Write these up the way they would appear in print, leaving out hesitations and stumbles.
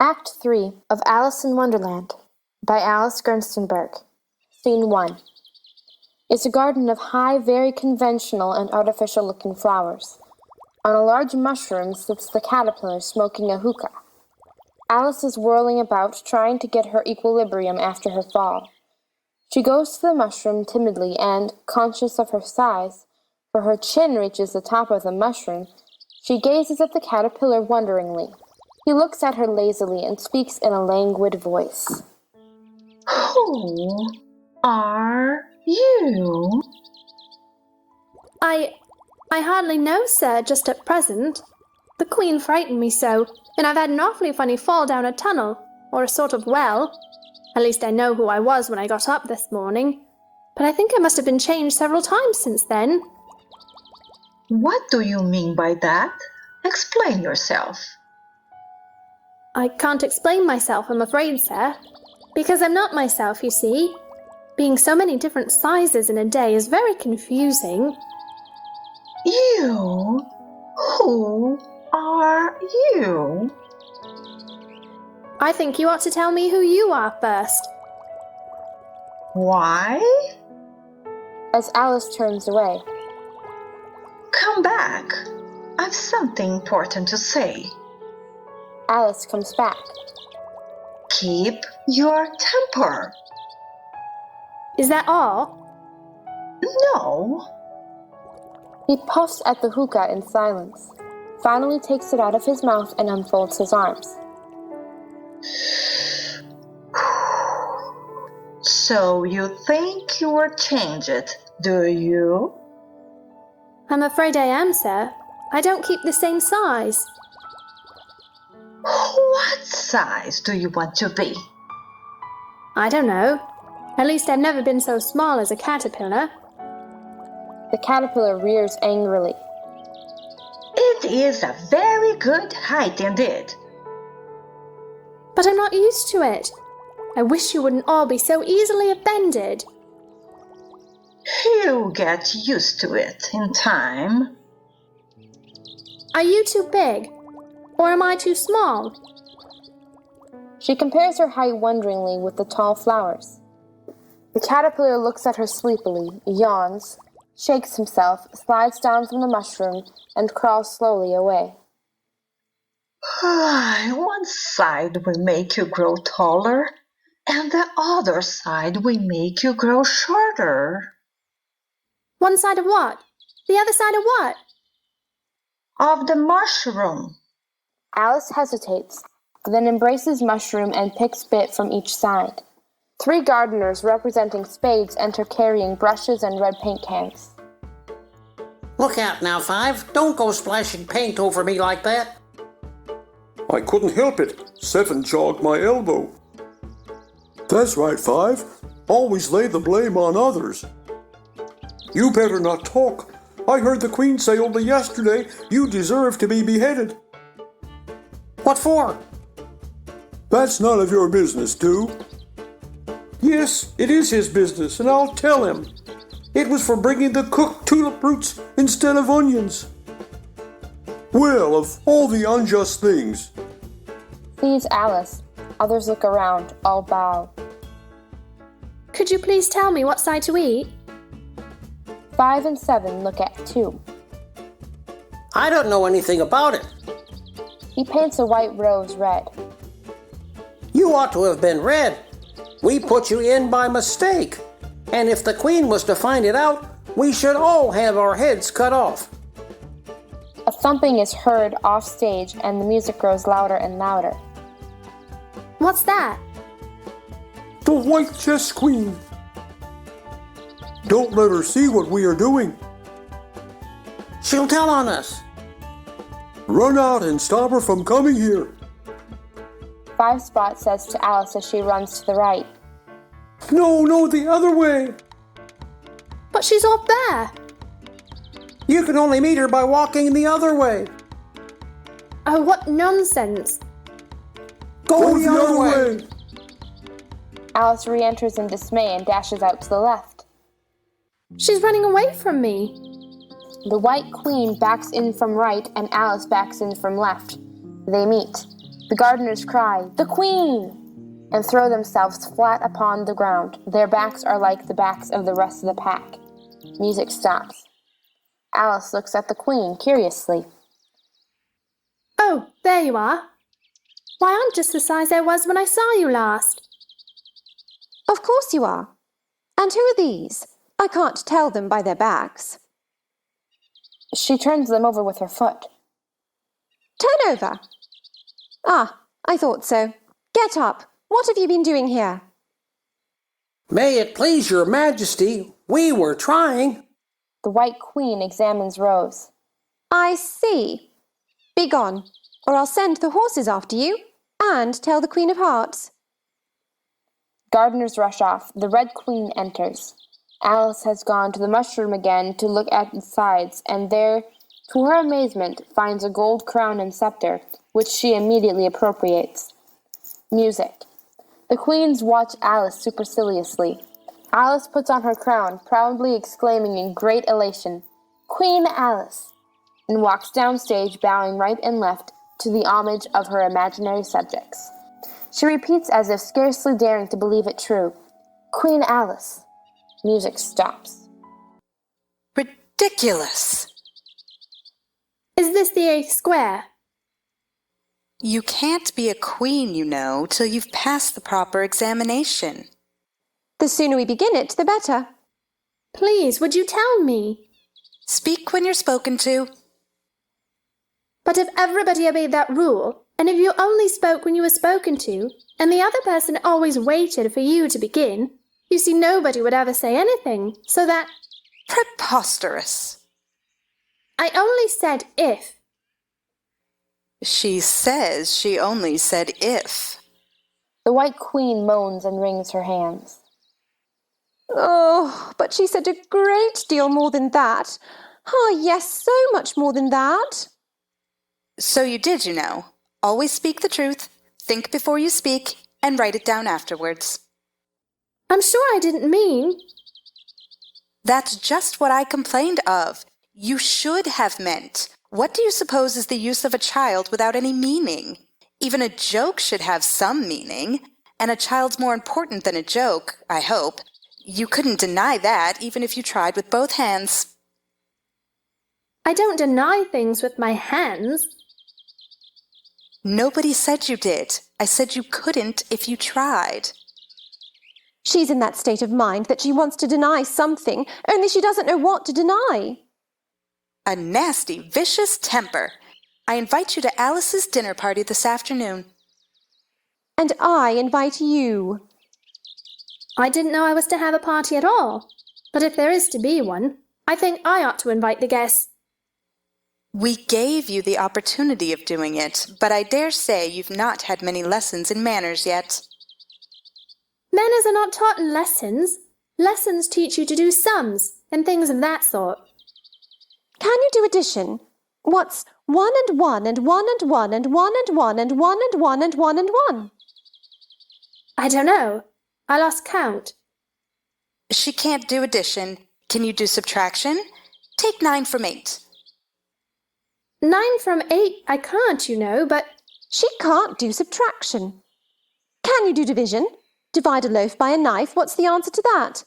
Act 3 of Alice in Wonderland by Alice Gerstenberg. Scene 1. It's a garden of high, very conventional and artificial-looking flowers. On a large mushroom sits the caterpillar smoking a hookah. Alice is whirling about, trying to get her equilibrium after her fall. She goes to the mushroom timidly and, conscious of her size, for her chin reaches the top of the mushroom, she gazes at the caterpillar wonderingly. He looks at her lazily and speaks in a languid voice. Who are you? I hardly know, sir, just at present. The Queen frightened me so, and I've had an awfully funny fall down a tunnel, or a sort of well. At least I know who I was when I got up this morning. But I think I must have been changed several times since then. What do you mean by that? Explain yourself. I can't explain myself, I'm afraid, sir. Because I'm not myself, you see. Being so many different sizes in a day is very confusing. You? Who are you? I think you ought to tell me who you are first. Why? As Alice turns away. Come back. I've something important to say. Alice comes back. Keep your temper. Is that all? No. He puffs at the hookah in silence, finally takes it out of his mouth and unfolds his arms. So you think you were changed, do you? I'm afraid I am, sir. I don't keep the same size. What size do you want to be? I don't know. At least I've never been so small as a caterpillar. The caterpillar rears angrily. It is a very good height indeed. But I'm not used to it. I wish you wouldn't all be so easily offended. You'll get used to it in time. Are you too big? Or am I too small? She compares her height wonderingly with the tall flowers. The caterpillar looks at her sleepily, yawns, shakes himself, slides down from the mushroom, and crawls slowly away. One side will make you grow taller, and the other side will make you grow shorter. One side of what? The other side of what? Of the mushroom. Alice hesitates, then embraces mushroom and picks bit from each side. 3 gardeners representing spades enter carrying brushes and red paint cans. Look out now, Five. Don't go splashing paint over me like that. I couldn't help it. 7 jogged my elbow. That's right, 5. Always lay the blame on others. You better not talk. I heard the Queen say only yesterday you deserve to be beheaded. What for? That's none of your business, too. Yes, it is his business, and I'll tell him. It was for bringing the cooked tulip roots instead of onions. Well, of all the unjust things. Sees Alice. Others look around, all bow. Could you please tell me what side to eat? 5 and 7 look at 2. I don't know anything about it. He paints a white rose red. You ought to have been red. We put you in by mistake. And if the Queen was to find it out, we should all have our heads cut off. A thumping is heard off stage and the music grows louder and louder. What's that? The White Chess Queen. Don't let her see what we are doing. She'll tell on us. Run out and stop her from coming here. 5 Spot says to Alice as she runs to the right. No, the other way. But she's up there. You can only meet her by walking the other way. Oh, what nonsense. Go the other way. Alice re-enters in dismay and dashes out to the left. She's running away from me. The White Queen backs in from right and Alice backs in from left. They meet. The gardeners cry, "The Queen!" and throw themselves flat upon the ground. Their backs are like the backs of the rest of the pack. Music stops. Alice looks at the Queen curiously. Oh, there you are. Why, I'm just the size I was when I saw you last. Of course you are. And who are these? I can't tell them by their backs. She turns them over with her foot. Turn over. Ah, I thought so. Get up. What have you been doing here? May it please your majesty, we were trying. The White Queen examines Rose. I see. Be gone, or I'll send the horses after you and tell the Queen of Hearts. Gardeners rush off. The Red Queen enters. Alice has gone to the mushroom again to look at its sides, and there, to her amazement, finds a gold crown and scepter, which she immediately appropriates. Music. The queens watch Alice superciliously. Alice puts on her crown, proudly exclaiming in great elation, "Queen Alice!" and walks downstage, bowing right and left to the homage of her imaginary subjects. She repeats as if scarcely daring to believe it true, "Queen Alice." Music stops. Ridiculous! Is this the 8th square? You can't be a queen, you know, till you've passed the proper examination. The sooner we begin it, the better. Please, would you tell me? Speak when you're spoken to. But if everybody obeyed that rule, and if you only spoke when you were spoken to, and the other person always waited for you to begin, you see nobody would ever say anything, so that... Preposterous! I only said if. She says she only said if. The White Queen moans and wrings her hands. Oh, but she said a great deal more than that. Ah, yes, so much more than that. So you did, you know. Always speak the truth, think before you speak, and write it down afterwards. I'm sure I didn't mean... That's just what I complained of. You should have meant. What do you suppose is the use of a child without any meaning? Even a joke should have some meaning, and a child's more important than a joke, I hope. You couldn't deny that, even if you tried with both hands. I don't deny things with my hands. Nobody said you did. I said you couldn't if you tried. She's in that state of mind that she wants to deny something, only she doesn't know what to deny. A nasty, vicious temper. I invite you to Alice's dinner party this afternoon. And I invite you. I didn't know I was to have a party at all. But if there is to be one, I think I ought to invite the guests. We gave you the opportunity of doing it, but I dare say you've not had many lessons in manners yet. Manners are not taught in lessons. Lessons teach you to do sums and things of that sort. Can you do addition? What's 1 and 1 and 1 and 1 and 1 and 1 and 1 and 1 and 1 and 1? I don't know. I lost count. She can't do addition. Can you do subtraction? Take 9 from 8. 9 from 8 I can't, you know, but... She can't do subtraction. Can you do division? Divide a loaf by a knife. What's the answer to that?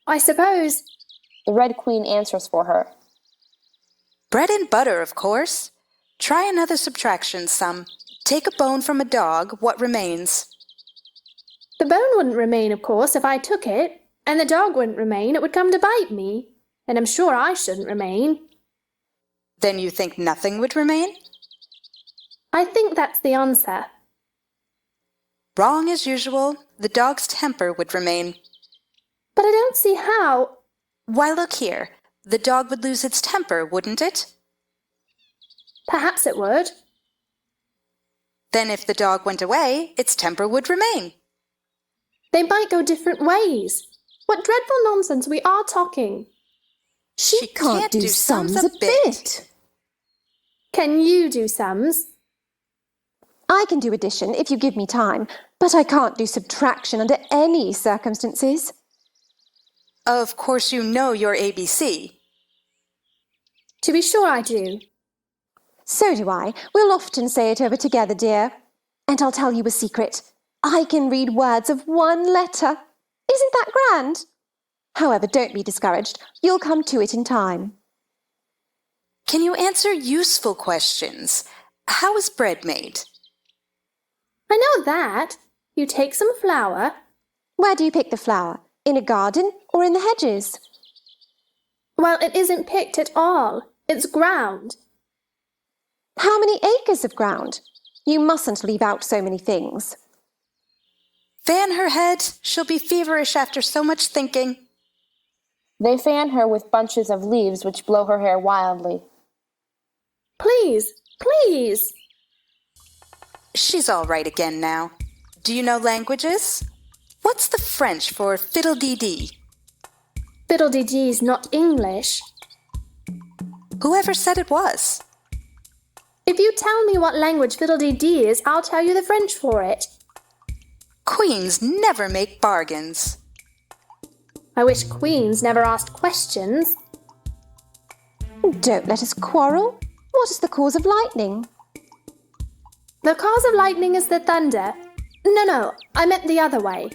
I suppose... The Red Queen answers for her. Bread and butter, of course. Try another subtraction sum. Take a bone from a dog. What remains? The bone wouldn't remain, of course, if I took it, and the dog wouldn't remain. It would come to bite me, and I'm sure I shouldn't remain. Then you think nothing would remain? I think that's the answer. Wrong as usual. The dog's temper would remain. But I don't see how... Why, look here. The dog would lose its temper, wouldn't it? Perhaps it would. Then if the dog went away, its temper would remain. They might go different ways. What dreadful nonsense we are talking. She can't do sums a bit. Can you do sums? I can do addition if you give me time, but I can't do subtraction under any circumstances. Of course you know your ABC. To be sure I do. So do I. We'll often say it over together, dear. And I'll tell you a secret. I can read words of one letter. Isn't that grand? However, don't be discouraged. You'll come to it in time. Can you answer useful questions? How is bread made? I know that. You take some flour. Where do you pick the flour? In a garden or in the hedges? Well, it isn't picked at all. It's ground. How many acres of ground? You mustn't leave out so many things. Fan her head. She'll be feverish after so much thinking. They fan her with bunches of leaves which blow her hair wildly. Please, please. She's all right again now. Do you know languages? What's the French for fiddle-dee-dee? Fiddle-dee-dee's not English. Whoever said it was? If you tell me what language fiddle-dee-dee is, I'll tell you the French for it. Queens never make bargains. I wish queens never asked questions. Don't let us quarrel. What is the cause of lightning? The cause of lightning is the thunder. No, I meant the other way.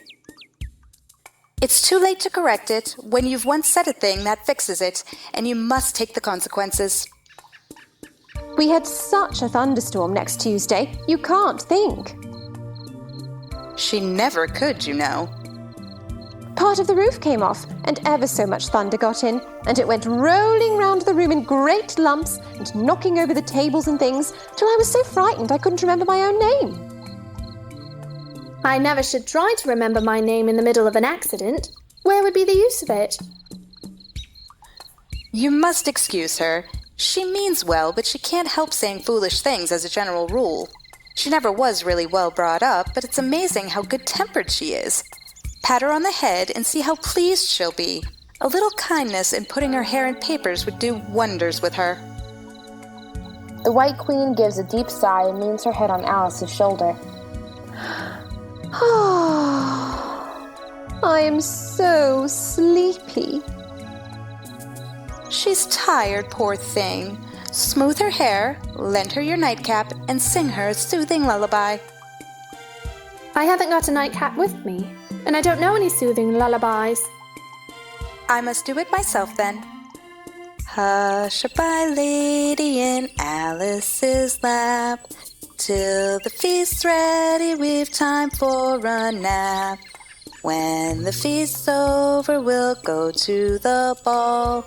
It's too late to correct it. When you've once said a thing, that fixes it, and you must take the consequences. We had such a thunderstorm next Tuesday. You can't think. She never could, you know. Part of the roof came off, and ever so much thunder got in, and it went rolling round the room in great lumps and knocking over the tables and things, till I was so frightened I couldn't remember my own name. I never should try to remember my name in the middle of an accident. Where would be the use of it? You must excuse her. She means well, but she can't help saying foolish things as a general rule. She never was really well brought up, but it's amazing how good-tempered she is. Pat her on the head and see how pleased she'll be. A little kindness in putting her hair in papers would do wonders with her. The White Queen gives a deep sigh and leans her head on Alice's shoulder. I am so sleepy. She's tired, poor thing. Smooth her hair, lend her your nightcap, and sing her a soothing lullaby. I haven't got a nightcap with me, and I don't know any soothing lullabies. I must do it myself then. Hush-a-bye, lady, in Alice's lap. Till the feast's ready, we've time for a nap. When the feast's over, we'll go to the ball.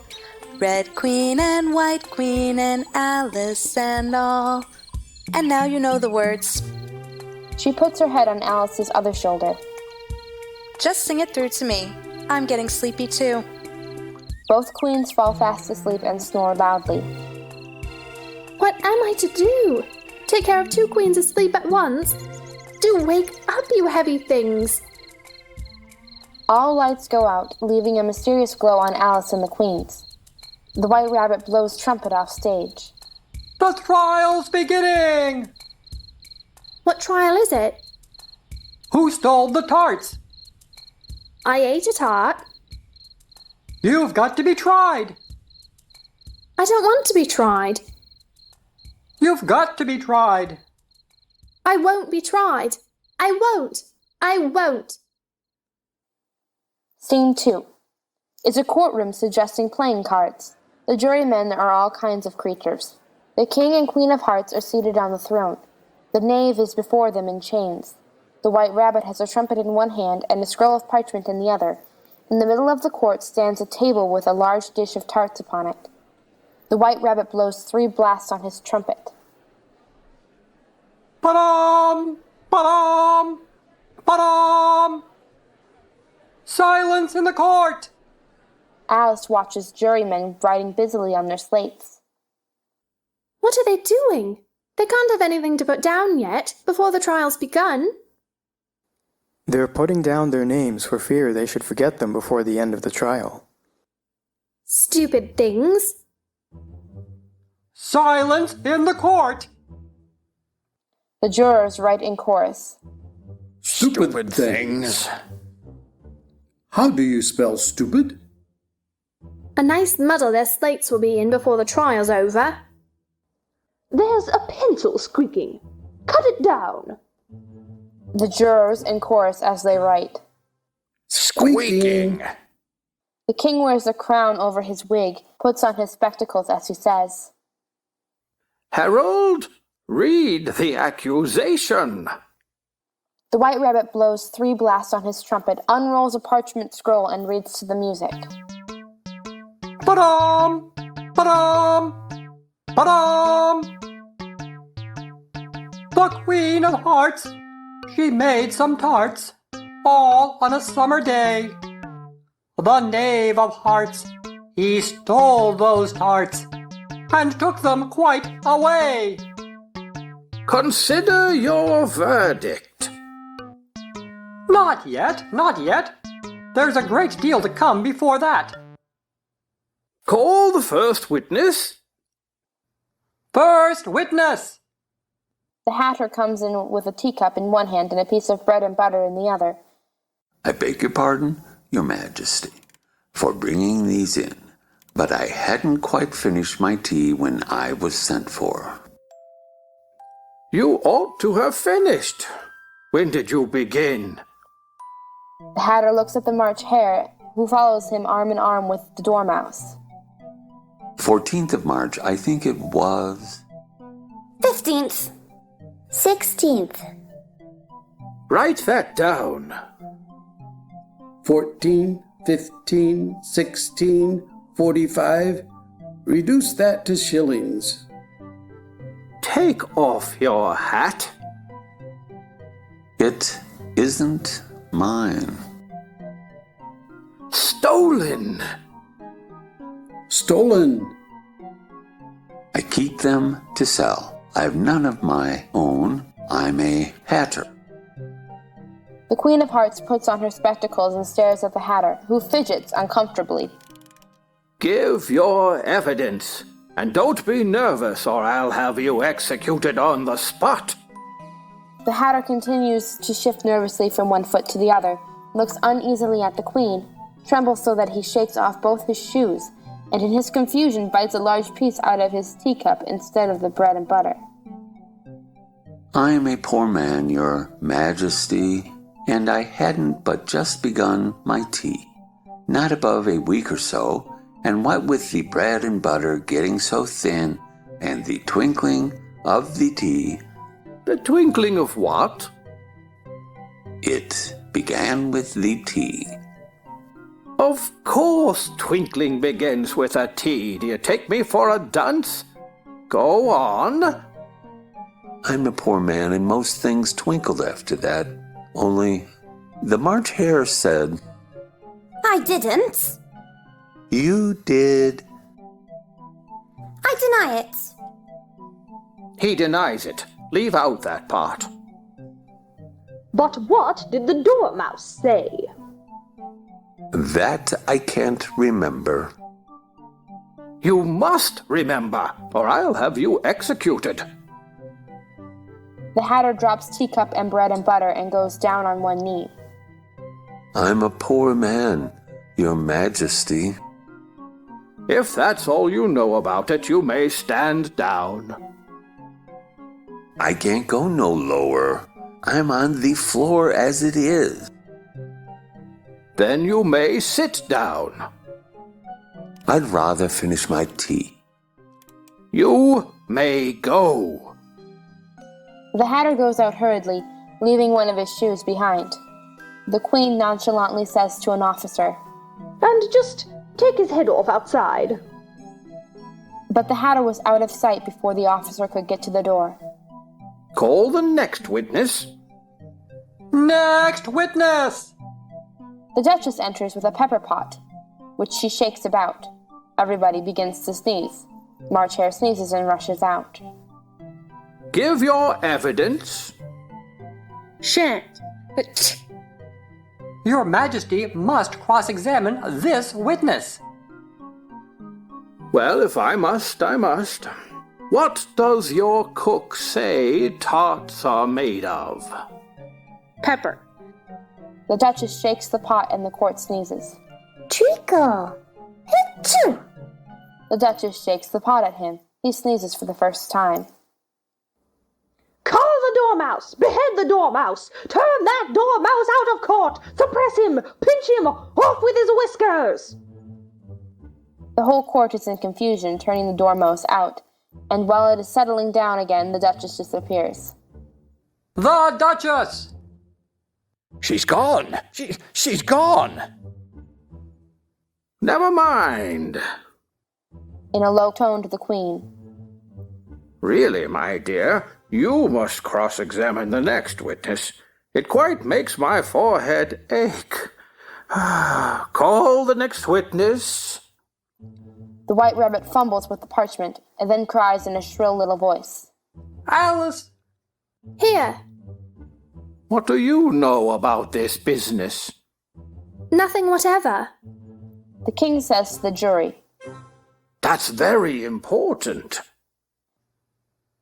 Red Queen and White Queen and Alice and all. And now you know the words. She puts her head on Alice's other shoulder. Just sing it through to me. I'm getting sleepy too. Both queens fall fast asleep and snore loudly. What am I to do? Take care of two queens asleep at once? Do wake up, you heavy things! All lights go out, leaving a mysterious glow on Alice and the queens. The White Rabbit blows trumpet off stage. The trial's beginning! What trial is it? Who stole the tarts? I ate a tart. You've got to be tried. I don't want to be tried. You've got to be tried. I won't be tried. I won't. I won't. Scene 2. It's a courtroom suggesting playing cards. The jurymen are all kinds of creatures. The King and Queen of Hearts are seated on the throne. The knave is before them in chains. The White Rabbit has a trumpet in one hand and a scroll of parchment in the other. In the middle of the court stands a table with a large dish of tarts upon it. The White Rabbit blows 3 blasts on his trumpet. Ba-dum! Ba-dum! Ba-dum! Silence in the court! Alice watches jurymen writing busily on their slates. What are they doing? They can't have anything to put down yet, before the trial's begun. They're putting down their names for fear they should forget them before the end of the trial. Stupid things. Silence in the court! The jurors write in chorus. Stupid things. How do you spell stupid? A nice muddle their slates will be in before the trial's over. There's a pencil squeaking. Cut it down. The jurors in chorus as they write. Squeaking. The king wears a crown over his wig, puts on his spectacles as he says, Harold, read the accusation. The White Rabbit blows 3 blasts on his trumpet, unrolls a parchment scroll, and reads to the music. Ba-dum! Ba-dum! Ba-dum! The Queen of Hearts, she made some tarts, all on a summer day. The Knave of Hearts, he stole those tarts, and took them quite away. Consider your verdict. Not yet, not yet. There's a great deal to come before that. Call the first witness. First witness! The Hatter comes in with a teacup in one hand and a piece of bread and butter in the other. I beg your pardon, Your Majesty, for bringing these in, but I hadn't quite finished my tea when I was sent for. You ought to have finished. When did you begin? The Hatter looks at the March Hare, who follows him arm in arm with the Dormouse. 14th of March, I think it was. 15th. 16th. Write that down. 14, 15, 16, 45. Reduce that to shillings. Take off your hat. It isn't mine. Stolen. Stolen. I keep them to sell. I've none of my own. I'm a hatter. The Queen of Hearts puts on her spectacles and stares at the Hatter, who fidgets uncomfortably. Give your evidence, and don't be nervous or I'll have you executed on the spot. The Hatter continues to shift nervously from one foot to the other, looks uneasily at the Queen, trembles so that he shakes off both his shoes, and in his confusion bites a large piece out of his teacup instead of the bread and butter. I am a poor man, Your Majesty, and I hadn't but just begun my tea, not above a week or so, and what with the bread and butter getting so thin, and the twinkling of the tea. The twinkling of what? It began with the tea. Of course twinkling begins with a T. Do you take me for a dunce? Go on. I'm a poor man, and most things twinkled after that. Only the March Hare said, I didn't. You did. I deny it. He denies it. Leave out that part. But what did the Dormouse say? That I can't remember. You must remember, or I'll have you executed. The Hatter drops teacup and bread and butter and goes down on one knee. I'm a poor man, Your Majesty. If that's all you know about it, you may stand down. I can't go no lower. I'm on the floor as it is. Then you may sit down. I'd rather finish my tea. You may go. The Hatter goes out hurriedly, leaving one of his shoes behind. The Queen nonchalantly says to an officer, And just take his head off outside. But the Hatter was out of sight before the officer could get to the door. Call the next witness. Next witness! The Duchess enters with a pepper pot, which she shakes about. Everybody begins to sneeze. March Hare sneezes and rushes out. Give your evidence. Shan't. Your Majesty must cross-examine this witness. Well, if I must, I must. What does your cook say tarts are made of? Pepper. The Duchess shakes the pot and the court sneezes. Treacle. Achoo! The Duchess shakes the pot at him. He sneezes for the first time. the dormouse! Behead the dormouse! Turn that dormouse out of court! Suppress him! Pinch him! Off with his whiskers! The whole court is in confusion, turning the dormouse out, and while it is settling down again, the Duchess disappears. The Duchess! She's gone! She's gone! Never mind. In a low tone to the Queen. Really, my dear, you must cross-examine the next witness. It quite makes my forehead ache. Call the next witness. The White Rabbit fumbles with the parchment and then cries in a shrill little voice. Alice! Here. What do you know about this business? Nothing whatever. The King says to the jury. That's very important.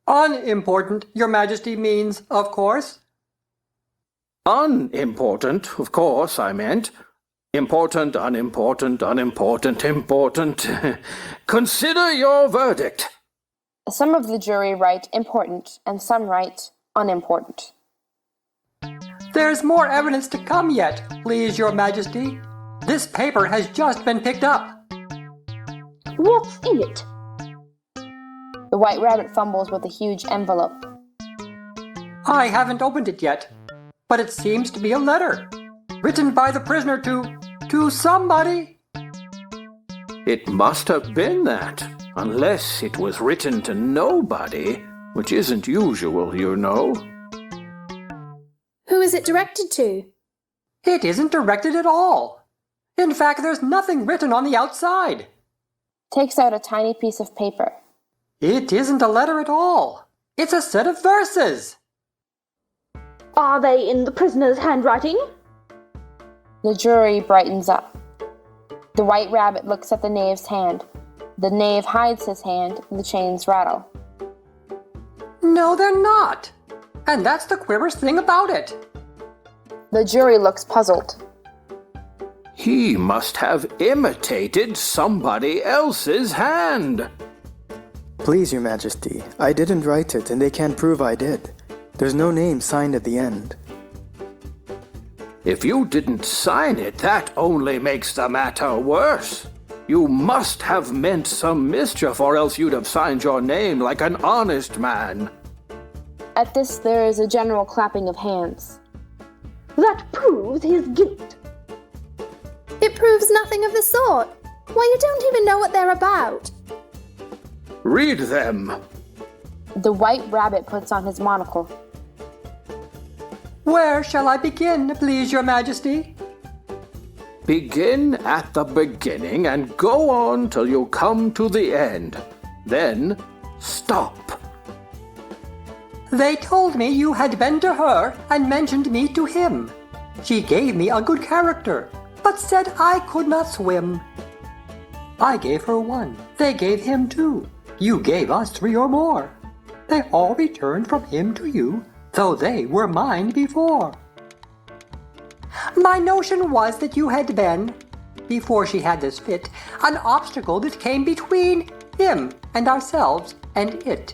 Unimportant, Your Majesty means, of course. Unimportant, of course, I meant. Important, unimportant, unimportant, important. Consider your verdict. Some of the jury write important, and some write unimportant. There's more evidence to come yet, please, Your Majesty. This paper has just been picked up. What's in it? The White Rabbit fumbles with a huge envelope. I haven't opened it yet, but it seems to be a letter, written by the prisoner to somebody. It must have been that, unless it was written to nobody, which isn't usual, you know. Who is it directed to? It isn't directed at all. In fact, there's nothing written on the outside. Takes out a tiny piece of paper. It isn't a letter at all. It's a set of verses. Are they in the prisoner's handwriting? The jury brightens up. The White Rabbit looks at the knave's hand. The knave hides his hand, the chains rattle. No, they're not. And that's the queerest thing about it. The jury looks puzzled. He must have imitated somebody else's hand. Please, Your Majesty, I didn't write it and they can't prove I did. There's no name signed at the end. If you didn't sign it, that only makes the matter worse. You must have meant some mischief, or else you'd have signed your name like an honest man. At this, there is a general clapping of hands. That proves his guilt. It proves nothing of the sort. Why, you don't even know what they're about. Read them. The White Rabbit puts on his monocle. Where shall I begin, please, Your Majesty? Begin at the beginning and go on till you come to the end. Then stop. They told me you had been to her and mentioned me to him. She gave me a good character, but said I could not swim. I gave her 1. They gave him 2. You gave us 3 or more. They all returned from him to you, though they were mine before. My notion was that you had been, before she had this fit, an obstacle that came between him and ourselves and it.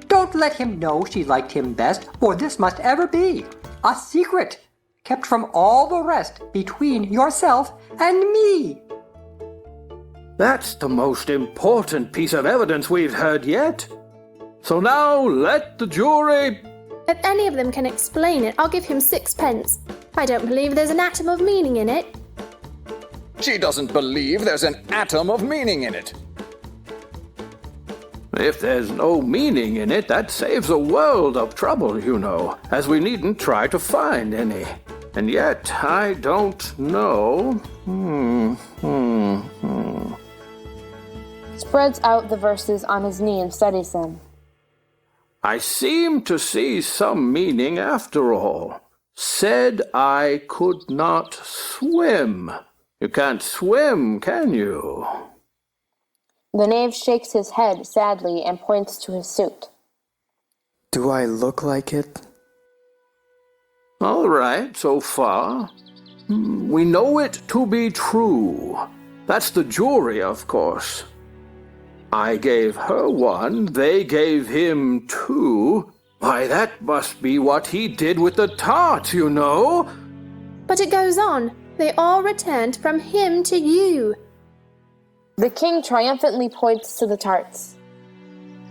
Don't let him know she liked him best, for this must ever be a secret, kept from all the rest between yourself and me. That's the most important piece of evidence we've heard yet. So now let the jury... If any of them can explain it, I'll give him 6 pence. I don't believe there's an atom of meaning in it. She doesn't believe there's an atom of meaning in it. If there's no meaning in it, that saves a world of trouble, you know, as we needn't try to find any. And yet, I don't know. Spreads out the verses on his knee and studies them. I seem to see some meaning after all. Said I could not swim. You can't swim, can you? The knave shakes his head sadly and points to his suit. Do I look like it? All right, so far. We know it to be true. That's the jury, of course. I gave her 1, they gave him 2, Why, that must be what he did with the tart, you know. But it goes on. They all returned from him to you. The king triumphantly points to the tarts.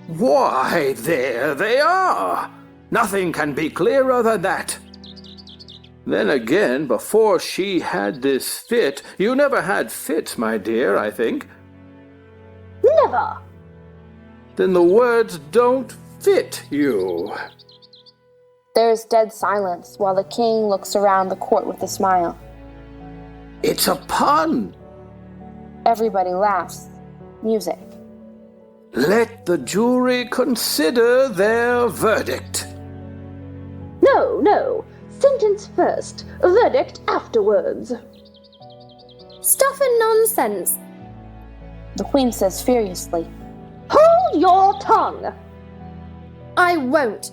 Why, there they are. Nothing can be clearer than that. Then again, before she had this fit, you never had fits, my dear, I think. Never. Then the words don't fit you. There is dead silence while the king looks around the court with a smile. It's a pun. Everybody laughs. Music. Let the jury consider their verdict. No, no. Sentence first, verdict afterwards. Stuff and nonsense. The queen says furiously. Hold your tongue. I won't.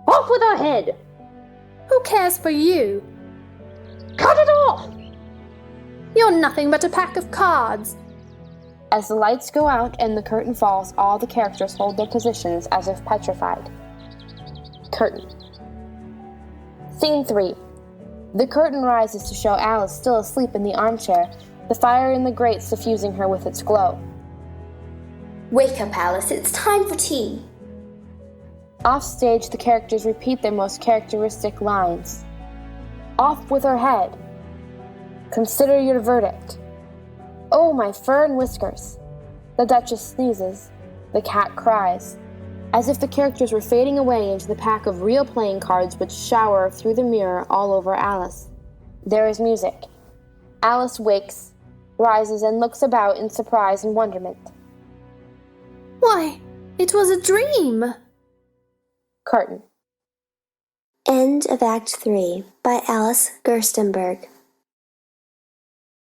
Off with her head. Who cares for you? Cut it off. You're nothing but a pack of cards. As the lights go out and the curtain falls, all the characters hold their positions as if petrified. Curtain. Scene 3. The curtain rises to show Alice still asleep in the armchair, the fire in the grate suffusing her with its glow. Wake up, Alice. It's time for tea. Off stage, the characters repeat their most characteristic lines. Off with her head. Consider your verdict. Oh, my fur and whiskers. The Duchess sneezes. The cat cries. As if the characters were fading away into the pack of real playing cards which shower through the mirror all over Alice. There is music. Alice wakes, rises, and looks about in surprise and wonderment. Why, it was a dream. Curtain. End of Act 3 by Alice Gerstenberg.